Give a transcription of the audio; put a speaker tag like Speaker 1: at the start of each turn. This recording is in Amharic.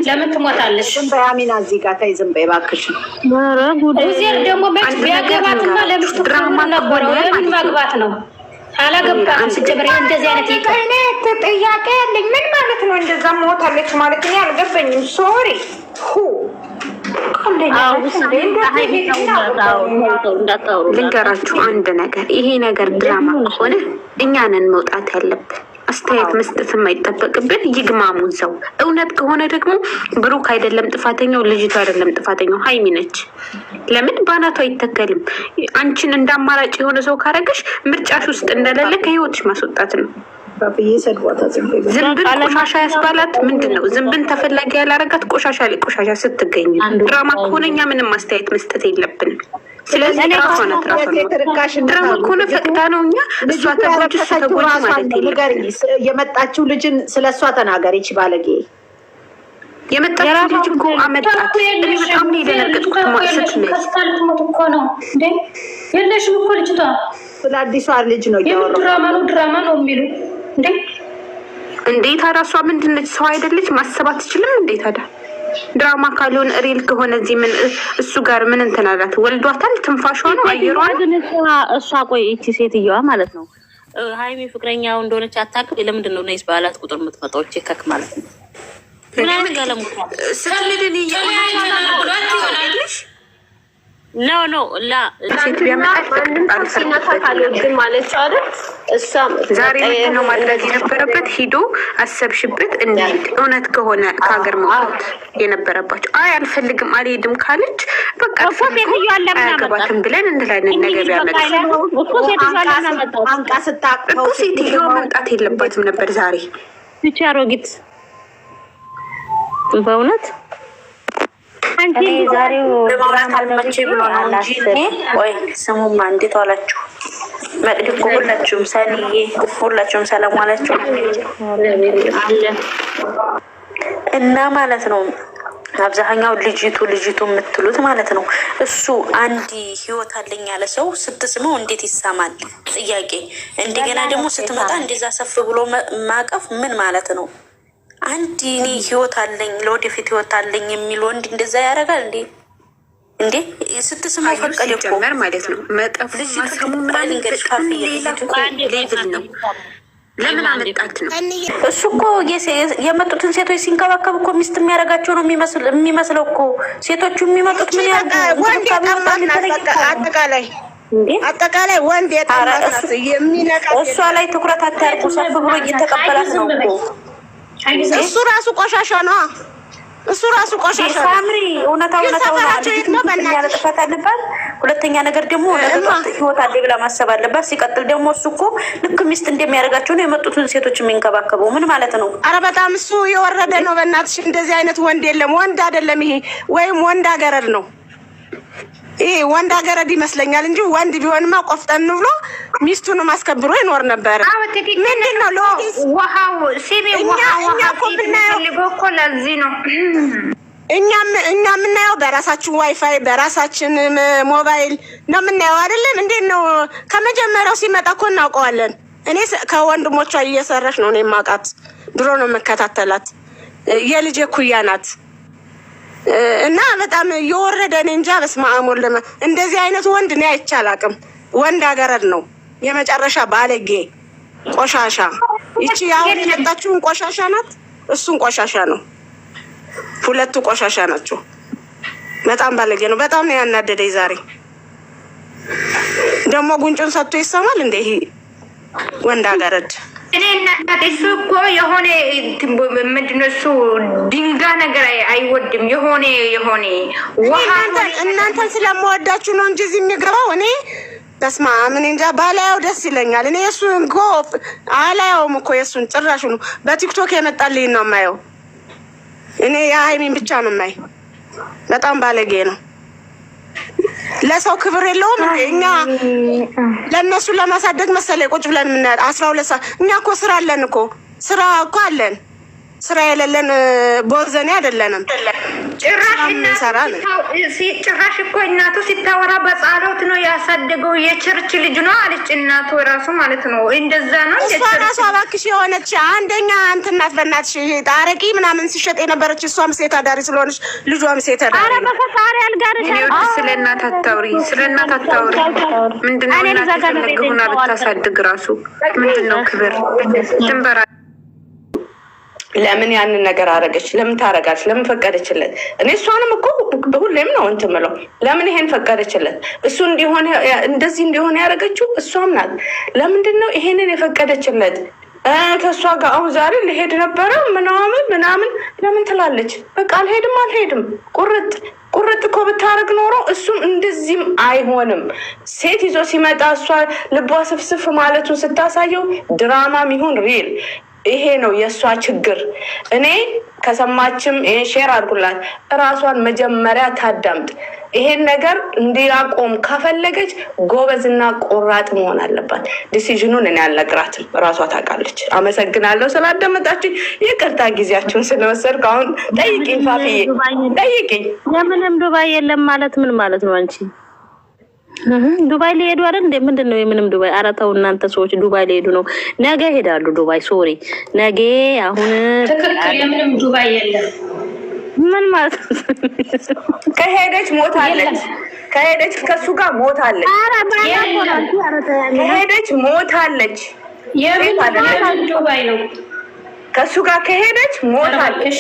Speaker 1: ለምን ትሞታለች?
Speaker 2: በያሚና እዚህ ጋር ተይ ዝም በይ እባክሽ።
Speaker 1: እዚህ ደግሞ መች ቢያገባትማ ለምሽቱ ድራማ ነበር። ለምን ማግባት ነው? አላገባም ሲጀምር እንደዚህ አይነት
Speaker 3: ጥያቄ ያለኝ ምን ማለት ነው? እንደዛ ሞታለች ማለት ነው ያልገባኝም። ሶሪ
Speaker 4: ልንገራችሁ አንድ ነገር፣ ይሄ ነገር ድራማ ከሆነ እኛንን መውጣት ያለብን፣ አስተያየት መስጠት የማይጠበቅብን፣ ይግማሙ እዛው። እውነት ከሆነ ደግሞ ብሩክ አይደለም ጥፋተኛው፣ ልጅቷ አይደለም ጥፋተኛው፣ ሀይሚ ነች። ለምን ባናቱ አይተከልም? አንቺን እንዳማራጭ የሆነ ሰው ካረገሽ ምርጫሽ ውስጥ እንደሌለ ከህይወትሽ ማስወጣት ነው። ዝንብን ቆሻሻ ያስባላት ምንድን ነው? ዝንብን ተፈላጊ ያላረጋት ቆሻሻ ላይ ቆሻሻ ስትገኝ። ድራማ ከሆነ እኛ ምንም አስተያየት መስጠት የለብንም። ስለዚህ ድራማ ከሆነ ፈቅዳ ነው እኛ እሷ ተጎጂ እሱ ተጎጂ ማለት የለም።
Speaker 2: የመጣችው ልጅን ስለ እሷ ተናገሪች ባለጌ።
Speaker 4: የመጣችው ልጅ እኮ አመጣት። እኔ በጣም ነው የደነገጥኩት።
Speaker 1: ስትሞት እኮ ነው እንዴ? የለሽም እኮ ልጅቷ።
Speaker 2: ስለ አዲሷ ልጅ ነው እያወራሁ።
Speaker 1: ድራማ ነው የሚሉ እንዴ?
Speaker 4: እንዴት ታዲያ እሷ ምንድን ነች? ሰው አይደለች? ማሰብ አትችልም እንዴ ታዲያ? ድራማ ካልሆነ ሪል ከሆነ እዚህ ምን እሱ ጋር ምን እንትን አላት? ወልዷታል። ትንፋሿ ነው አየሯ።
Speaker 5: እሷ ቆይ እቺ ሴትዮዋ ማለት ነው ሀይሚ ፍቅረኛው እንደሆነች አታውቅም። ለምንድን ነው ነይስ ባላት ቁጥር የምትመጣው? ቼከክ ማለት ነው። ምን አይነት ጋለሙታ
Speaker 4: ስትልድን
Speaker 5: ኖ ላ
Speaker 4: ሴት ቢያመጣት
Speaker 3: ግን ማለት አይደል? እሷም
Speaker 4: ዛሬ ነው ማድረግ የነበረበት። ሂዶ አሰብሽበት እንሂድ። እውነት ከሆነ ከሀገር መውጣት የነበረባቸው። አይ አልፈልግም አልሄድም ካለች በቃ አያገባትም ብለን እንላለን። ነገር ቢያመጣ እኮ ሴትዮ መምጣት የለባትም ነበር ዛሬ።
Speaker 5: ብቻ አሮጊት በእውነት
Speaker 6: እኔ ዛሬው ለማውራት አልመቼ ብሎ ነው እንጂ ወይ ስሙማ እንዴት ዋላችሁ? መቅዲ እኮ ሁላችሁም ሰኒዬ ሁላችሁም ሰላም ዋላችሁ እና ማለት ነው። አብዛኛው ልጅቱ የምትሉት ማለት ነው። እሱ አንድ ህይወት አለኝ ያለ ሰው ስትስመው እንዴት ይሳማል? ጥያቄ። እንደገና ደግሞ ስትመጣ እንደዛ ሰፍ ብሎ ማቀፍ ምን ማለት ነው? አንድ እኔ ህይወት አለኝ ለወደፊት ህይወት አለኝ የሚል ወንድ እንደዛ ያደርጋል እንዴ? እንዴ ስትስመው ፈቀደ እኮ
Speaker 4: ማለት ነው። መጠፍ ማሰሙ ምናምን ሌቭል ነው። ለምን አመጣት ነው?
Speaker 6: እሱ እኮ የመጡትን ሴቶች ሲንከባከብ እኮ ሚስት የሚያደርጋቸው ነው የሚመስለው እኮ። ሴቶቹ የሚመጡት ምን
Speaker 3: አጠቃላይ ወንድ የጠማት የሚነቃ
Speaker 6: እሷ ላይ ትኩረት አታርጉ። ሰፍ ብሎ እየተቀበላት ነው እኮ።
Speaker 3: እሱ ራሱ ቆሻሻ ነው።
Speaker 6: ሳምሪ እውነታው ጥፋት አለባት። ሁለተኛ ነገር ደግሞ ህይወት አለ ብላ ማሰብ አለባት። ሲቀጥል ደግሞ እሱ እኮ ልክ ሚስት እንደሚያደርጋቸው ነው የመጡትን ሴቶች የሚንከባከበው። ምን ማለት ነው?
Speaker 3: አረ በጣም እሱ የወረደ ነው። በእናትሽ እንደዚህ አይነት ወንድ የለም። ወንድ አይደለም ይሄ፣ ወይም ወንድ አገረድ ነው ይሄ። ወንድ አገረድ ይመስለኛል እንጂ ወንድ ቢሆንማ ቆፍጠን ብሎ ሚስቱንም አስከብሮ ይኖር ነበር። ምንድን ነው
Speaker 1: ውሃው ሲቢ ውሃው እኮ ለዚህ ነው
Speaker 3: እኛ የምናየው በራሳችን ዋይፋይ በራሳችን ሞባይል ነው የምናየው አይደለም። እንዴት ነው ከመጀመሪያው ሲመጣ እኮ እናውቀዋለን። እኔ ከወንድሞቿ እየሰራች ነው እኔ የማውቃት። ድሮ ነው የምከታተላት። የልጄ ኩያ ናት። እና በጣም የወረደ እኔ እንጃ። በስመ አብ ወልድ እንደዚህ አይነት ወንድ እኔ አይቼ አላውቅም። ወንድ አገረድ ነው የመጨረሻ ባለጌ ቆሻሻ። ይቺ ያሁን የመጣችውን ቆሻሻ ናት፣ እሱን ቆሻሻ ነው። ሁለቱ ቆሻሻ ናቸው። በጣም ባለጌ ነው። በጣም ነው ያናደደኝ ዛሬ። ደግሞ ጉንጩን ሰጥቶ ይሰማል እንዴ ይሄ ወንድ አገረድ።
Speaker 1: እኔ እናት እሱ እኮ የሆነ ምንድነው እሱ ድንጋይ ነገር አይወድም። የሆነ ውሃ
Speaker 3: እናንተን ስለምወዳችሁ ነው እንጂ እዚህ የሚገባው እኔ በስመ አብ ምን እንጃ። ባላየው ደስ ይለኛል። እኔ እሱ እንኮ አላየውም እኮ የእሱን ጭራሹ ነው። በቲክቶክ የመጣልኝ ነው የማየው። እኔ የሀይሚን ብቻ ነው የማይ። በጣም ባለጌ ነው። ለሰው ክብር የለውም። እኛ ለነሱ ለማሳደግ መሰለኝ ቁጭ ብለን የምናያል 12 ሰዓት። እኛ እኮ ስራ አለን እኮ አለን። ስራ የሌለን ቦዘኔ አይደለንም።
Speaker 1: ጭራሽ እኮ እናቱ ሲታወራ በጸሎት ነው ያሳደገው። የቸርች ልጅ ነው አለች እናቱ ራሱ ማለት ነው። እንደዛ ነው።
Speaker 3: እሷ ራሷ እባክሽ የሆነች አንደኛ እንትን ናት። በእናትሽ አረቂ ምናምን ሲሸጥ የነበረች እሷም ሴት አዳሪ ስለሆነች ልጇም ሴት አዳሪ።
Speaker 4: ኧረ በፈጣሪ አልጋርሽ
Speaker 1: ስለ እናት አታውሪ፣ ስለ እናት አታውሪ። ምንድነው እናት ሆና ብታሳድግ ራሱ ምንድነው ክብር ድንበራ
Speaker 3: ለምን ያንን ነገር አረገች? ለምን ታረጋች? ለምን ፈቀደችለት? እኔ እሷንም እኮ ሁሌም ነው እንትን የምለው ለምን ይሄን ፈቀደችለት? እሱ እንዲሆን እንደዚህ እንዲሆን ያደረገችው እሷም ናት። ለምንድን ነው ይሄንን የፈቀደችለት? ከእሷ ጋር አሁን ዛሬ ልሄድ ነበረ ምናምን ለምን ትላለች? በቃ አልሄድም ቁርጥ እኮ ብታረግ ኖሮ እሱም እንደዚህም አይሆንም። ሴት ይዞ ሲመጣ እሷ ልቧ ስፍስፍ ማለቱን ስታሳየው ድራማም ይሁን ሪል ይሄ ነው የእሷ ችግር። እኔ ከሰማችም ይሄን ሼር አድርጉላት፣ እራሷን መጀመሪያ ታዳምጥ። ይሄን ነገር እንዲያቆም ከፈለገች ጎበዝና ቆራጥ መሆን አለባት። ዲሲዥኑን እኔ አልነግራትም፣ እራሷ ታውቃለች። አመሰግናለሁ ስላዳመጣችኝ። ይቅርታ ጊዜያችሁን ስለወሰድኩ። አሁን ጠይቂኝ ፋፍዬ ጠይቂኝ።
Speaker 5: የምንም ዱባይ የለም ማለት ምን ማለት ነው? አንቺ ዱባይ ሊሄዱ አይደል እንዴ? ምንድነው የምንም ዱባይ? ኧረ ተው እናንተ ሰዎች፣ ዱባይ ሊሄዱ ነው። ነገ ሄዳሉ ዱባይ። ሶሪ ነገ። አሁን
Speaker 7: ትክክል። የምንም ዱባይ የለም።
Speaker 5: ምን ማለት ነው?
Speaker 3: ከሄደች ሞታለች። ከሄደች ከሱ ጋር ሞታለች። ከሄደች ሞታለች።
Speaker 7: የምን ዱባይ ነው?
Speaker 3: ከሱ ጋር ከሄደች ሞታለች።